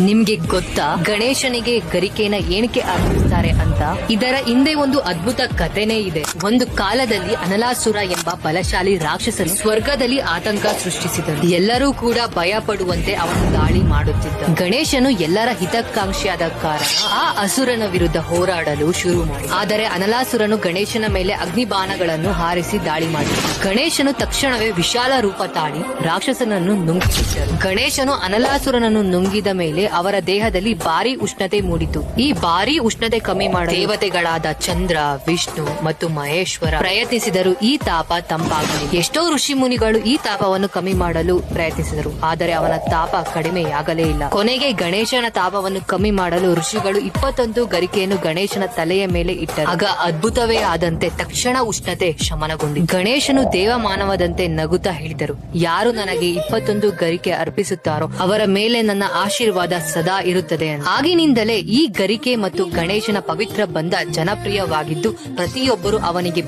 ನಿಮ್ಗೆ ಗೊತ್ತಾ ಗಣೇಶನಿಗೆ ಗರಿಕೆನ ಏನಕ್ಕೆ ಅರ್ಪಿಸ್ತಾರೆ ಅಂತ? ಇದರ ಹಿಂದೆ ಒಂದು ಅದ್ಭುತ ಕಥೆನೇ ಇದೆ. ಒಂದು ಕಾಲದಲ್ಲಿ ಅನಲಾಸುರ ಎಂಬ ಬಲಶಾಲಿ ರಾಕ್ಷಸನು ಸ್ವರ್ಗದಲ್ಲಿ ಆತಂಕ ಸೃಷ್ಟಿಸಿದನು. ಎಲ್ಲರೂ ಕೂಡ ಭಯ ಪಡುವಂತೆ ಅವನು ದಾಳಿ ಮಾಡುತ್ತಿದ್ದ. ಗಣೇಶನು ಎಲ್ಲರ ಹಿತಕಾಂಕ್ಷಿಯಾದ ಕಾರಣ ಆ ಅಸುರನ ವಿರುದ್ಧ ಹೋರಾಡಲು ಶುರು ಮಾಡಿದ. ಆದರೆ ಅನಲಾಸುರನು ಗಣೇಶನ ಮೇಲೆ ಅಗ್ನಿಬಾಣಗಳನ್ನು ಹಾರಿಸಿ ದಾಳಿ ಮಾಡಿದ. ಗಣೇಶನು ತಕ್ಷಣವೇ ವಿಶಾಲ ರೂಪ ತಾಳಿ ರಾಕ್ಷಸನನ್ನು ನುಂಗಿಬಿಟ್ಟರು. ಗಣೇಶನು ಅನಲಾಸುರನನ್ನು ನುಂಗಿದ ಮೇಲೆ ಅವರ ದೇಹದಲ್ಲಿ ಭಾರಿ ಉಷ್ಣತೆ ಮೂಡಿತು. ಈ ಭಾರಿ ಉಷ್ಣತೆ ಕಮ್ಮಿ ಮಾಡಲು ದೇವತೆಗಳಾದ ಚಂದ್ರ, ವಿಷ್ಣು ಮತ್ತು ಮಹೇಶ್ವರ ಪ್ರಯತ್ನಿಸಿದರು. ಈ ತಾಪ ತಂಪಾಗಲಿಲ್ಲ. ಎಷ್ಟೋ ಋಷಿ ಮುನಿಗಳು ಈ ತಾಪವನ್ನು ಕಮ್ಮಿ ಮಾಡಲು ಪ್ರಯತ್ನಿಸಿದರು, ಆದರೆ ಅವನ ತಾಪ ಕಡಿಮೆಯಾಗಲೇ ಇಲ್ಲ. ಕೊನೆಗೆ ಗಣೇಶನ ತಾಪವನ್ನು ಕಮ್ಮಿ ಮಾಡಲು ಋಷಿಗಳು 21 ಗರಿಕೆಯನ್ನು ಗಣೇಶನ ತಲೆಯ ಮೇಲೆ ಇಟ್ಟರು. ಆಗ ಅದ್ಭುತವೇ ಆದಂತೆ ತಕ್ಷಣ ಉಷ್ಣತೆ ಶಮನಗೊಂಡಿತು. ಗಣೇಶನು ದೇವಮಾನವದಂತೆ ನಗುತ್ತಾ ಹೇಳಿದರು, ಯಾರು ನನಗೆ 21 ಗರಿಕೆ ಅರ್ಪಿಸುತ್ತಾರೋ ಅವರ ಮೇಲೆ ನನ್ನ ಆಶೀರ್ವಾದ ಸದಾ ಇರುತ್ತದೆ. ಆಗಿನಿಂದಲೇ ಈ ಗರಿಕೆ ಮತ್ತು ಗಣೇಶನ ಪವಿತ್ರ ಬಂಧ ಜನಪ್ರಿಯವಾಗಿದ್ದು ಪ್ರತಿಯೊಬ್ಬರು ಅವನಿಗೆ